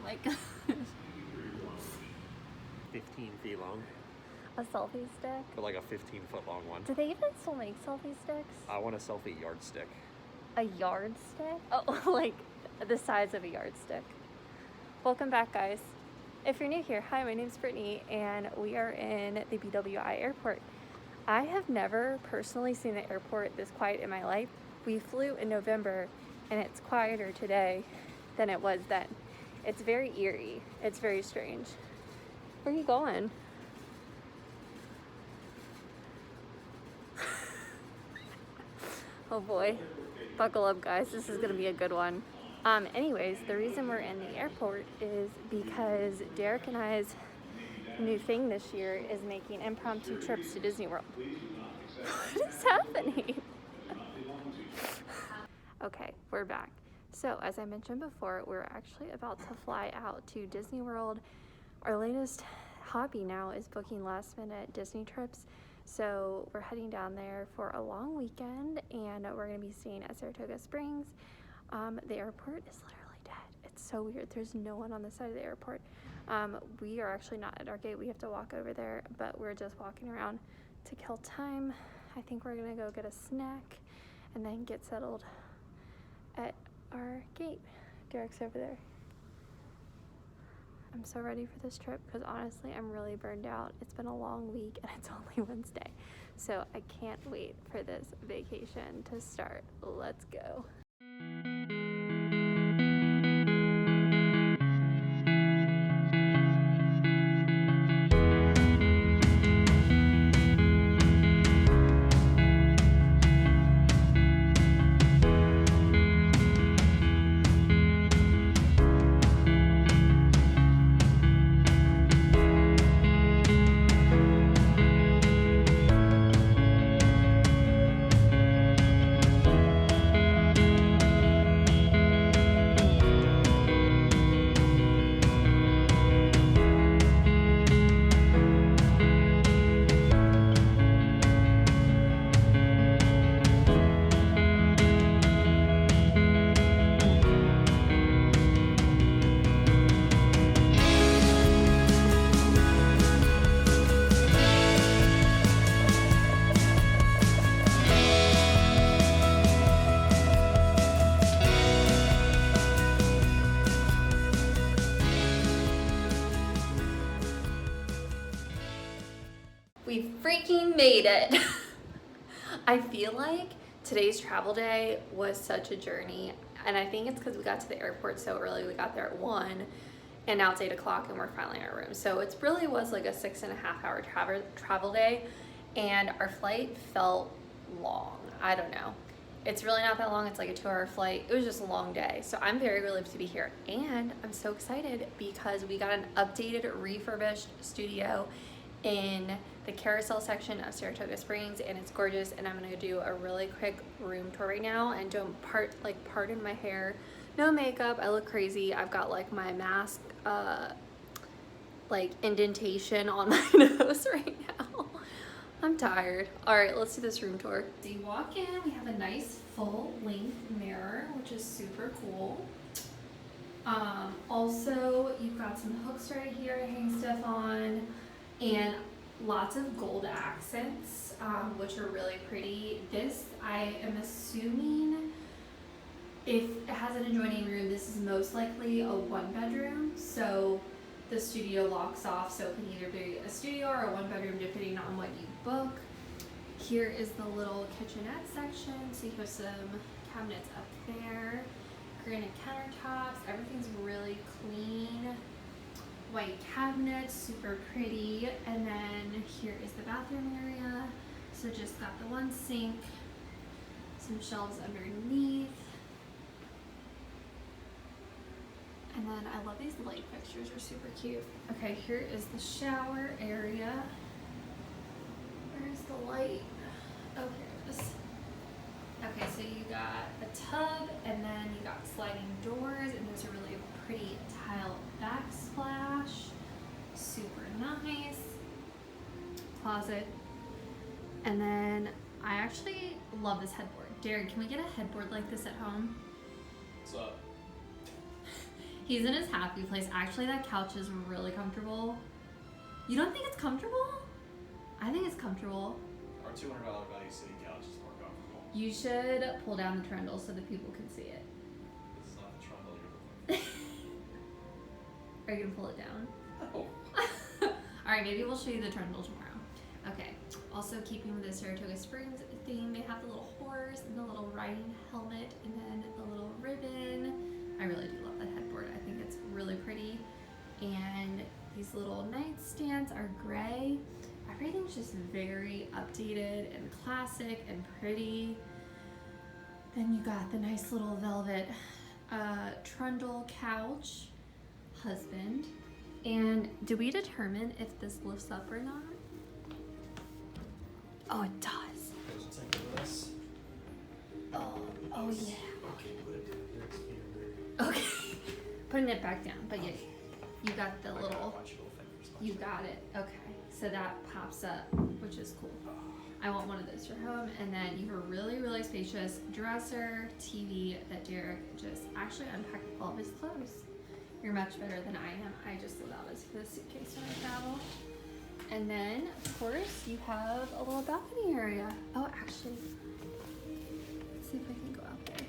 my god. 15 feet long, A selfie stick? but like a 15-foot long one. Do they even still make selfie sticks? I want a selfie yardstick. A yardstick? Oh, like the size of a yardstick. Welcome back, guys. If you're new here, hi, my name's Brittany, and we are in the BWI airport. I have never personally seen the airport this quiet in my life. We flew in November, and it's quieter today than it was then. It's very eerie. It's very strange. Where are you going? Oh boy. Buckle up, guys. This is gonna be a good one. Anyways, the reason we're in the airport is because Derek and I's new thing this year is making impromptu trips to Disney World. What is happening? Okay, we're back. So, as I mentioned before, we're actually about to fly out to Disney World. Our latest hobby now is booking last-minute Disney trips. So we're heading down there for a long weekend, and we're going to be staying at Saratoga Springs. The airport is literally dead. It's so weird. There's no one on the side of the airport. We are actually not at our gate. We have to walk over there, but we're just walking around to kill time. I think we're going to go get a snack and then get settled at our gate. Derek's over there. I'm so ready for this trip because honestly, I'm really burned out. It's been a long week and it's only Wednesday. So I can't wait for this vacation to start. Let's go. We freaking made it. I feel like today's travel day was such a journey, and I think it's because we got to the airport so early. We got there at 1, and now it's 8 o'clock and we're finally in our room. So it really was like a 6.5 hour travel day, and our flight felt long. I don't know. It's really not that long. It's like a 2-hour flight. It was just a long day. So I'm very relieved to be here, and I'm so excited because we got an updated, refurbished studio in the carousel section of Saratoga Springs, and it's gorgeous. And I'm gonna do a really quick room tour right now, and don't pardon my hair, no makeup, I look crazy. I've got like my mask like indentation on my nose right now. I'm tired. All right, let's do this room tour. So you walk in, we have a nice full length mirror, which is super cool. Also, you've got some hooks right here to hang stuff on, and lots of gold accents, which are really pretty. This, I am assuming, if it has an adjoining room, this is most likely a 1-bedroom. So the studio locks off, so it can either be a studio or a 1-bedroom depending on what you book. Here is the little kitchenette section. So you have some cabinets up there, granite countertops, everything's really clean. White cabinets, super pretty. And then here is the bathroom area. So just got the one sink, some shelves underneath. And then I love these light fixtures, are super cute. Okay, here is the shower area. Where's the light? Oh, here it is. Okay, so you got a tub, and then you got sliding doors, and there's a really pretty tile backsplash. Super nice. Closet. And then I actually love this headboard. Derek, can we get a headboard like this at home? What's up? He's in his happy place. Actually, that couch is really comfortable. You don't think it's comfortable? I think it's comfortable. Our $200 value city couch is more comfortable. You should pull down the trundle so that people can see it. This is not the trundle you're looking Are you gonna pull it down? for. No. Alright, maybe we'll show you the trundle tomorrow. Okay, also keeping with the Saratoga Springs theme, they have the little horse and the little riding helmet and then the little ribbon. I really do love that headboard. I think it's really pretty. And these little nightstands are gray. Everything's just very updated and classic and pretty. Then you got the nice little velvet trundle couch, husband. And did we determine if this lifts up or not? Oh, it does. There's a tank of this. Oh yeah. Okay, put it down. There's feet. Okay. Putting it back down, but yeah, you got the I gotta little, watch your little fingers. you got it. Okay, so that pops up, which is cool. I want one of those for home. And then you have a really, really spacious dresser, TV that Derek just actually unpacked all of his clothes. You're much better than I am. I just allow this for the suitcase when I travel. And then, of course, you have a little balcony area. Oh, actually, let's see if I can go out there.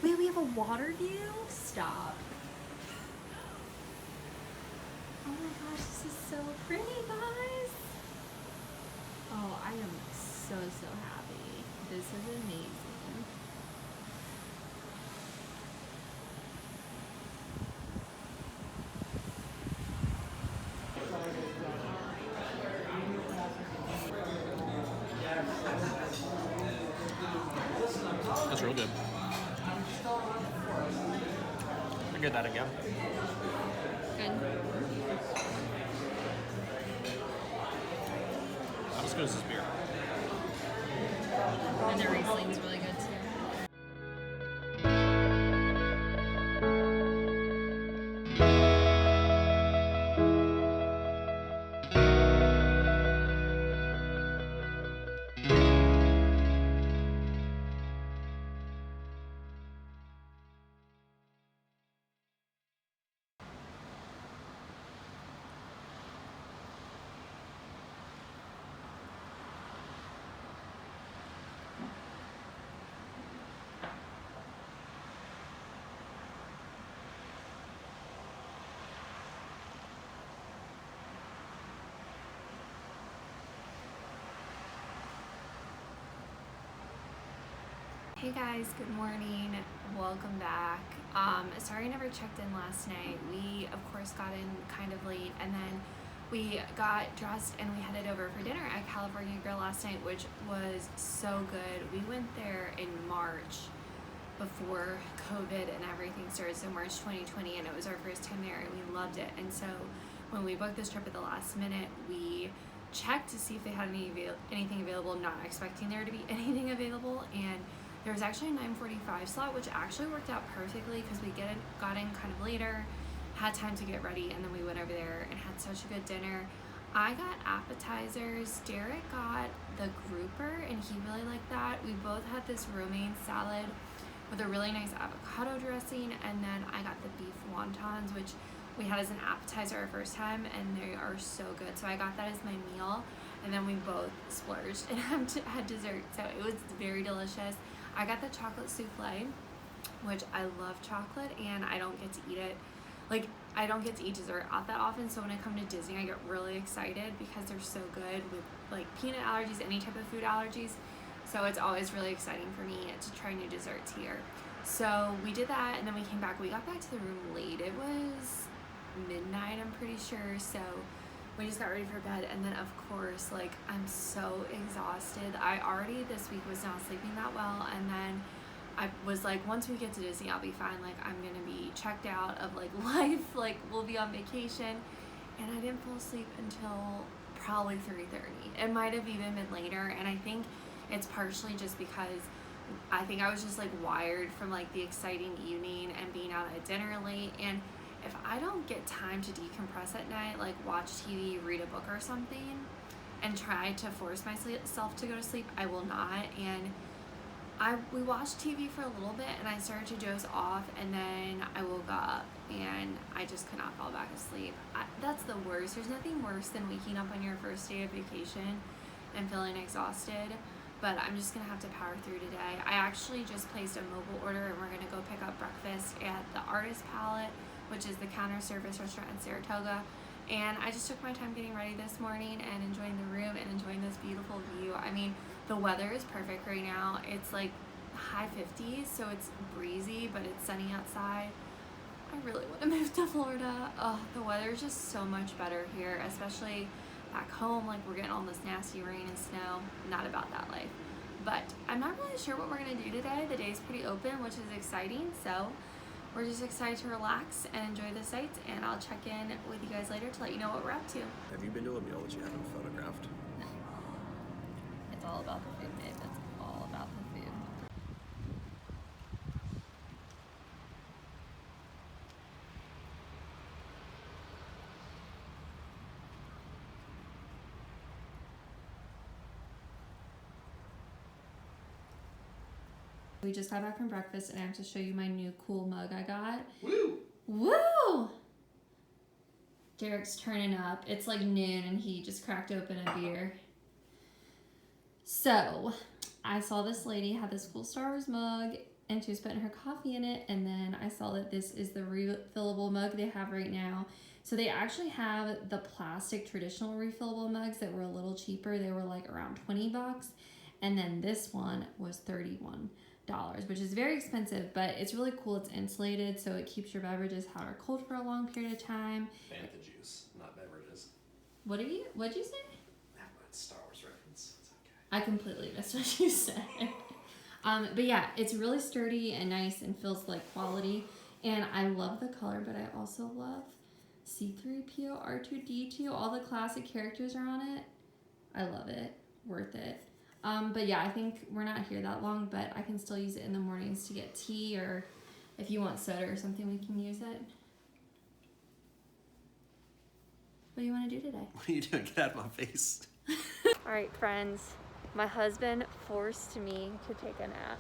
Wait, we have a water view? Stop. Oh my gosh, this is so pretty, guys. Oh, I am so happy. This is amazing. That's real good. I get that again. Good. Not as good as this beer. And the Riesling's really good too. Hey guys, good morning. Welcome back. Sorry I never checked in last night. We of course got in kind of late and then we got dressed and we headed over for dinner at California Grill last night, which was so good. We went there in March before COVID and everything started, so March 2020, and it was our first time there and we loved it. And so when we booked this trip at the last minute, we checked to see if they had anything available, not expecting there to be anything available, and there was actually a 9:45 slot, which actually worked out perfectly because we got in kind of later, had time to get ready, and then we went over there and had such a good dinner. I got appetizers, Derek got the grouper, and he really liked that. We both had this romaine salad with a really nice avocado dressing, and then I got the beef wontons, which we had as an appetizer our first time, and they are so good. So I got that as my meal, and then we both splurged and had dessert, so it was very delicious. I got the chocolate souffle, which I love chocolate, and I don't get to eat it. Like, I don't get to eat dessert out that often, so when I come to Disney, I get really excited because they're so good with, like, peanut allergies, any type of food allergies. So it's always really exciting for me to try new desserts here. So we did that, and then we came back. We got back to the room late. It was midnight, I'm pretty sure, so we just got ready for bed. And then of course, like, I'm so exhausted. I already this week was not sleeping that well, and then I was like, once we get to Disney, I'll be fine. Like, I'm gonna be checked out of like life, like we'll be on vacation. And I didn't fall asleep until probably 3:30. It might have even been later, and I think it's partially just because I think I was just like wired from like the exciting evening and being out at dinner late. And if I don't get time to decompress at night, like watch TV, read a book or something, and try to force myself to go to sleep, I will not. And we watched TV for a little bit and I started to doze off, and then I woke up and I just could not fall back asleep. That's the worst. There's nothing worse than waking up on your first day of vacation and feeling exhausted, but I'm just gonna have to power through today. I actually just placed a mobile order and we're gonna go pick up breakfast at the Artist Palette, which is the counter service restaurant in Saratoga. And I just took my time getting ready this morning and enjoying the room and enjoying this beautiful view. I mean, the weather is perfect right now. It's like high 50s, so it's breezy, but it's sunny outside. I really want to move to Florida. Oh, the weather is just so much better here, especially back home. Like, we're getting all this nasty rain and snow. Not about that life. But I'm not really sure what we're going to do today. The day's pretty open, which is exciting. So we're just excited to relax and enjoy the sights, and I'll check in with you guys later to let you know what we're up to. Have you been to a meal that you haven't photographed? It's all about the food, babe. It's all about the food. We just got back from breakfast and I have to show you my new cool mug I got. Woo! Woo! Derek's turning up. It's like noon and he just cracked open a beer. So, I saw this lady had this cool Star Wars mug and she was putting her coffee in it, and then I saw that this is the refillable mug they have right now. So they actually have the plastic traditional refillable mugs that were a little cheaper. They were like around 20 bucks, and then this one was $31, which is very expensive, but it's really cool. It's insulated, so it keeps your beverages hot or cold for a long period of time. Fanta juice, not beverages. What'd you say? That's Star Wars reference. It's okay. I completely missed what you said. But yeah, it's really sturdy and nice and feels like quality. And I love the color, but I also love C-3PO, R2-D2. All the classic characters are on it. I love it. Worth it. But yeah, I think we're not here that long, but I can still use it in the mornings to get tea, or if you want soda or something, we can use it. What do you want to do today? What are you doing? Get out of my face. All right, friends. My husband forced me to take a nap.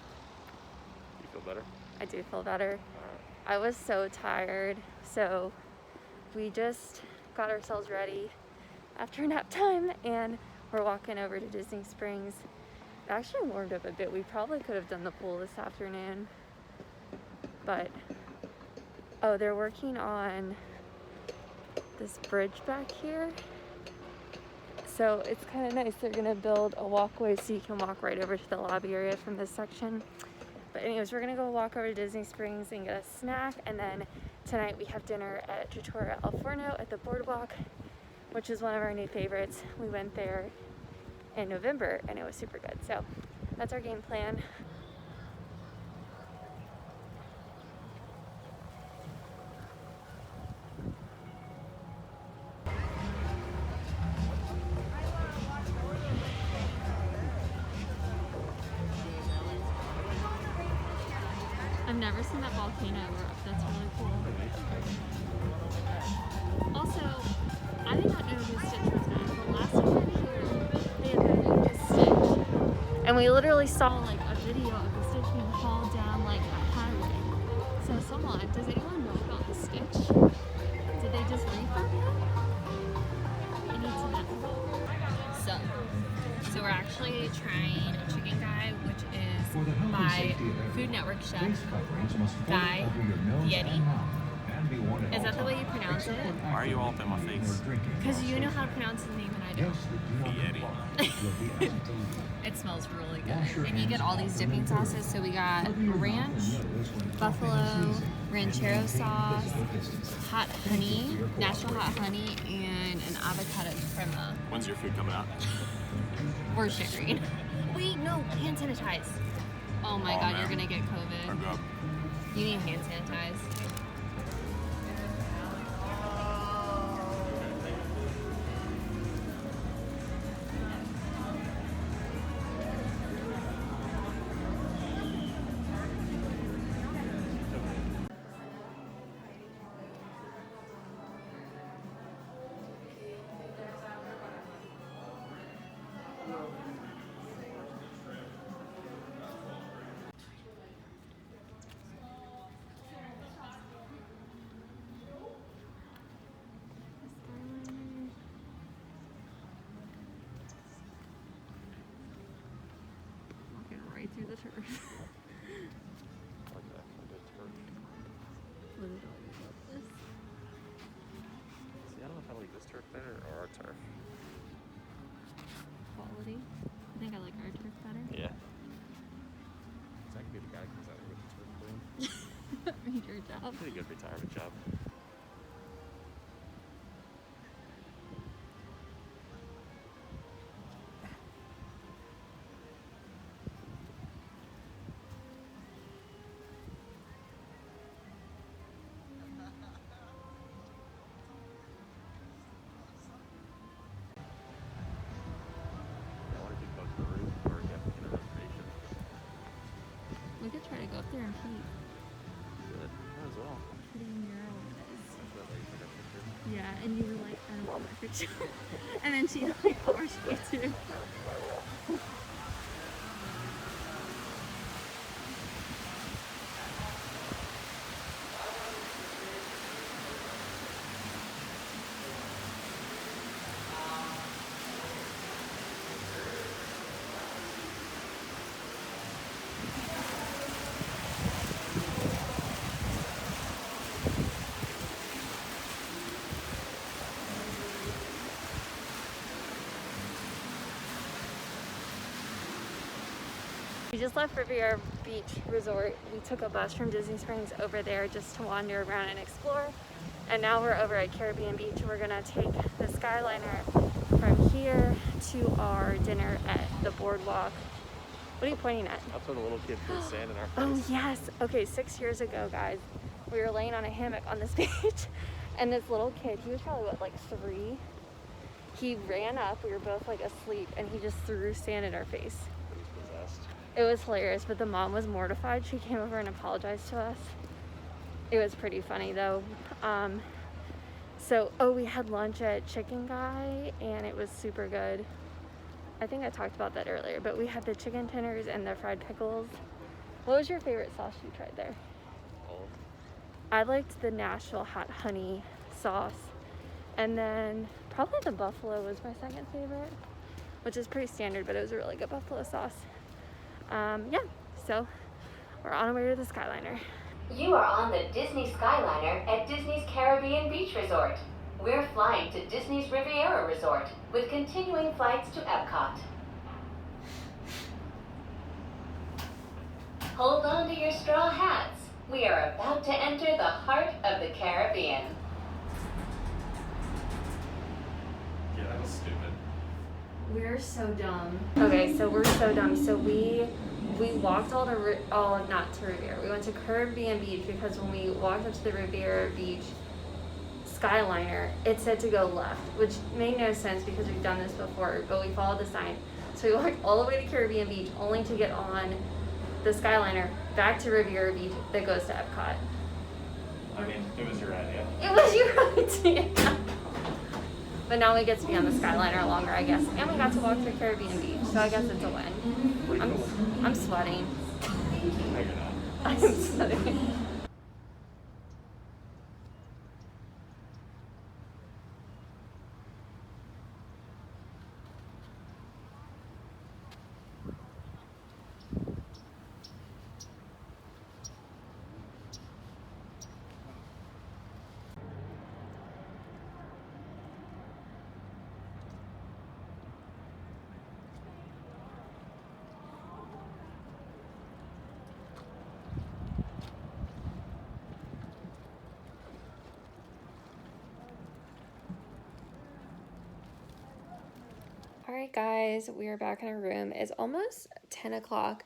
You feel better? I do feel better. I was so tired, so we just got ourselves ready after nap time, and we're walking over to Disney Springs. It actually warmed up a bit. We probably could have done the pool this afternoon, but oh, they're working on this bridge back here. So it's kind of nice. They're gonna build a walkway so you can walk right over to the lobby area from this section. But anyways, we're gonna go walk over to Disney Springs and get a snack, and then tonight we have dinner at Trattoria al Forno at the boardwalk, which is one of our new favorites. We went there in November and it was super good. So that's our game plan. I've never seen that volcano erupt. That's really cool. Also, I did not know this Stitch was bad, but last time we were here, they had the biggest Stitch. And we literally saw like a video of the Stitch being hauled down like a highway. So does anyone know about the Stitch? Did they just refurb it? I need to know. So we're actually trying a chicken guy, which is by Food Network chef Guy Fieri. Is that the way you pronounce it? Why are you all up in my face? Because you know how to pronounce his name and I don't. Fieri. It smells really good. And you get all these dipping sauces. So we got ranch, buffalo, ranchero sauce, hot honey, natural hot honey, and an avocado crema. When's your food coming out? We're sharing. Wait, no, hand sanitize. Oh my god, man. you're gonna get COVID. Or go. You need hand sanitize. about this. See, I don't know if I like this turf better or our turf. Quality. I think I like our turf better. Yeah. So I could be the guy who comes out here with the turf clean. Read your job. Pretty good retirement job. I wonder if we go to the roof or if you have to get a reservation. We could try to go up there and pee. Good. Might as well. Pretty mural it is. That's that lady took a picture. Yeah, and you were like, I don't want my picture. And then she like forced me to. We just left Riviera Beach Resort. We took a bus from Disney Springs over there just to wander around and explore. And now we're over at Caribbean Beach. We're gonna take the Skyliner from here to our dinner at the boardwalk. What are you pointing at? That's when the little kid threw sand in our face. Oh yes. Okay, 6 years ago, guys, we were laying on a hammock on this beach, and this little kid, he was probably what, like 3? He ran up, we were both like asleep, and he just threw sand in our face. He was possessed. It was hilarious, but the mom was mortified. She came over and apologized to us. It was pretty funny though. We had lunch at Chicken Guy, and it was super good. I think I talked about that earlier, but we had the chicken tenders and the fried pickles. What was your favorite sauce you tried there? All I liked the Nashville hot honey sauce, and then probably the buffalo was my second favorite, which is pretty standard, but it was a really good buffalo sauce. Yeah, so we're on our way to the Skyliner. You are on the Disney Skyliner at Disney's Caribbean Beach Resort. We're flying to Disney's Riviera Resort with continuing flights to Epcot. Hold on to your straw hats. We are about to enter the heart of the Caribbean. Yeah, that was stupid. We're so dumb. Okay, so we're so dumb. So we walked not to Riviera. We went to Caribbean Beach because when we walked up to the Riviera Beach Skyliner, it said to go left, which made no sense because we've done this before, but we followed the sign. So we walked all the way to Caribbean Beach only to get on the Skyliner back to Riviera Beach that goes to Epcot. I mean, it was your idea. It was your idea. But now we get to be on the Skyliner longer, I guess. And we got to walk through Caribbean Beach, so I guess it's a win. I'm sweating. No, you're not. I'm sweating. Alright guys, we are back in our room. It's almost 10 o'clock.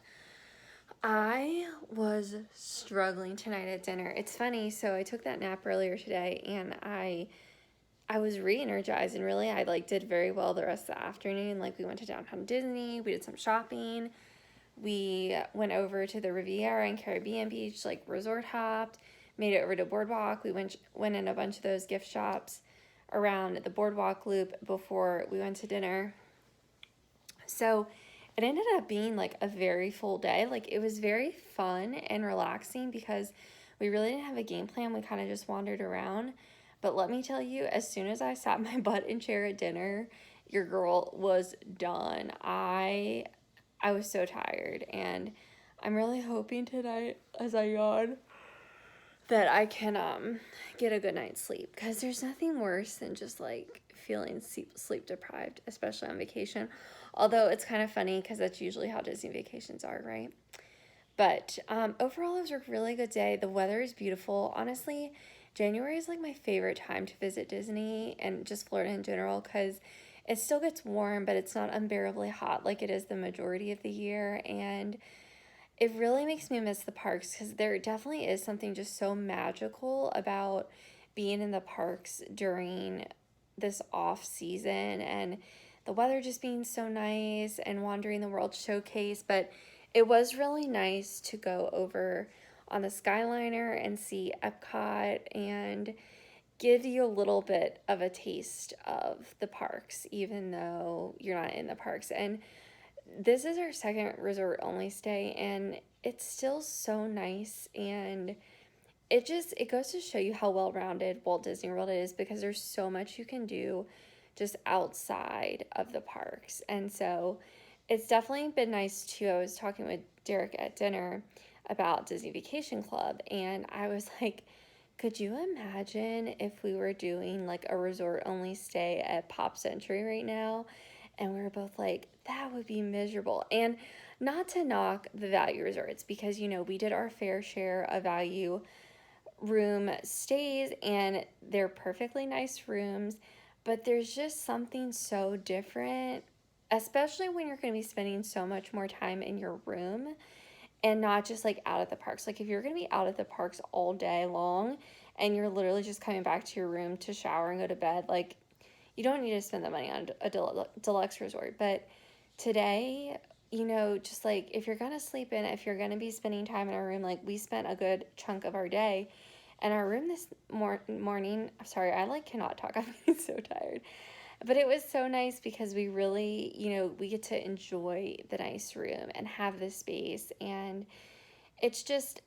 I was struggling tonight at dinner. It's funny, so I took that nap earlier today, and I was re-energized, and really I did very well the rest of the afternoon. We went to downtown Disney, we did some shopping, we went over to the Riviera and Caribbean Beach, resort hopped, made it over to Boardwalk. We went in a bunch of those gift shops around the Boardwalk loop before we went to dinner. So it ended up being a very full day. It was very fun and relaxing because we really didn't have a game plan. We kind of just wandered around. But let me tell you, as soon as I sat my butt in chair at dinner, your girl was done. I was so tired, and I'm really hoping tonight, as I yawn, that I can get a good night's sleep, because there's nothing worse than just like feeling sleep deprived, especially on vacation. Although it's kind of funny because that's usually how Disney vacations are, right? But overall, it was a really good day. The weather is beautiful. Honestly, January is like my favorite time to visit Disney and just Florida in general, because it still gets warm, but it's not unbearably hot like it is the majority of the year. And it really makes me miss the parks, because there definitely is something just so magical about being in the parks during this off season, and the weather just being so nice and wandering the World Showcase. But it was really nice to go over on the Skyliner and see Epcot and give you a little bit of a taste of the parks, even though you're not in the parks. And this is our second resort only stay, and it's still so nice. And it goes to show you how well-rounded Walt Disney World is, because there's so much you can do just outside of the parks. And so it's definitely been nice too. I was talking with Derek at dinner about Disney Vacation Club, and I was like, could you imagine if we were doing like a resort only stay at Pop Century right now? And we were both like, that would be miserable. And not to knock the value resorts, because we did our fair share of value room stays, and they're perfectly nice rooms, but there's just something so different, especially when you're going to be spending so much more time in your room and not just like out at the parks. Like if you're going to be out at the parks all day long and you're literally just coming back to your room to shower and go to bed, like you don't need to spend the money on a deluxe resort. But today, just like if you're going to sleep in, if you're going to be spending time in our room, like we spent a good chunk of our day in our room this morning. Sorry, I like cannot talk. I'm getting so tired. But it was so nice because we really, we get to enjoy the nice room and have the space. And it's just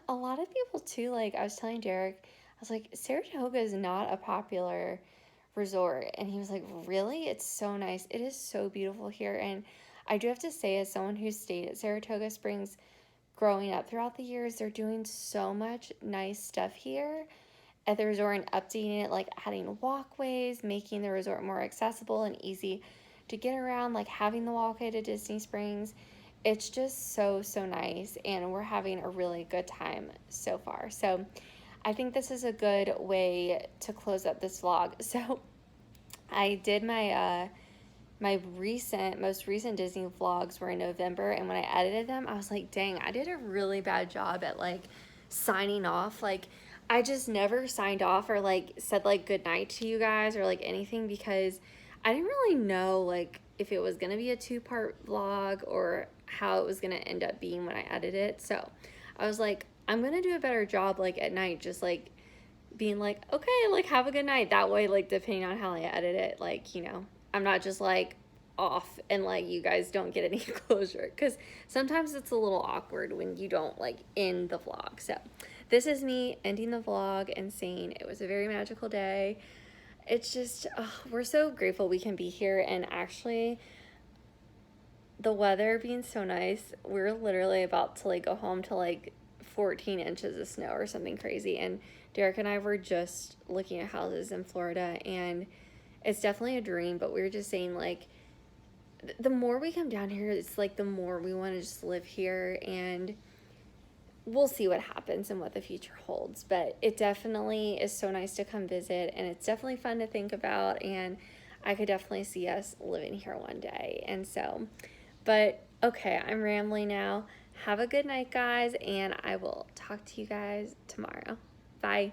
a lot of people too. Like I was telling Derek, I was like, Saratoga is not a popular resort. And he was like, really? It's so nice. It is so beautiful here. And I do have to say, as someone who stayed at Saratoga Springs growing up throughout the years, they're doing so much nice stuff here at the resort and updating it, like adding walkways, making the resort more accessible and easy to get around, like having the walkway to Disney Springs. It's just so nice, and we're having a really good time so far. So I think this is a good way to close up this vlog. So I did my most recent Disney vlogs were in November, and when I edited them, I was like, dang, I did a really bad job at like signing off. Like I just never signed off or like said like good night to you guys or like anything, because I didn't really know like if it was gonna be a 2-part vlog or how it was gonna end up being when I edit it. So I was like, I'm gonna do a better job like at night, just like being like, okay, like have a good night. That way, like depending on how I edit it, like I'm not just like off and like you guys don't get any closure, because sometimes it's a little awkward when you don't like end the vlog. So this is me ending the vlog and saying it was a very magical day. It's just we're so grateful we can be here, and actually the weather being so nice, we're literally about to like go home to like 14 inches of snow or something crazy. And Derek and I were just looking at houses in Florida, and it's definitely a dream, but we were just saying like the more we come down here, it's like the more we want to just live here, and we'll see what happens and what the future holds. But it definitely is so nice to come visit, and it's definitely fun to think about, and I could definitely see us living here one day. And so, but okay, I'm rambling now. Have a good night, guys, and I will talk to you guys tomorrow. Bye.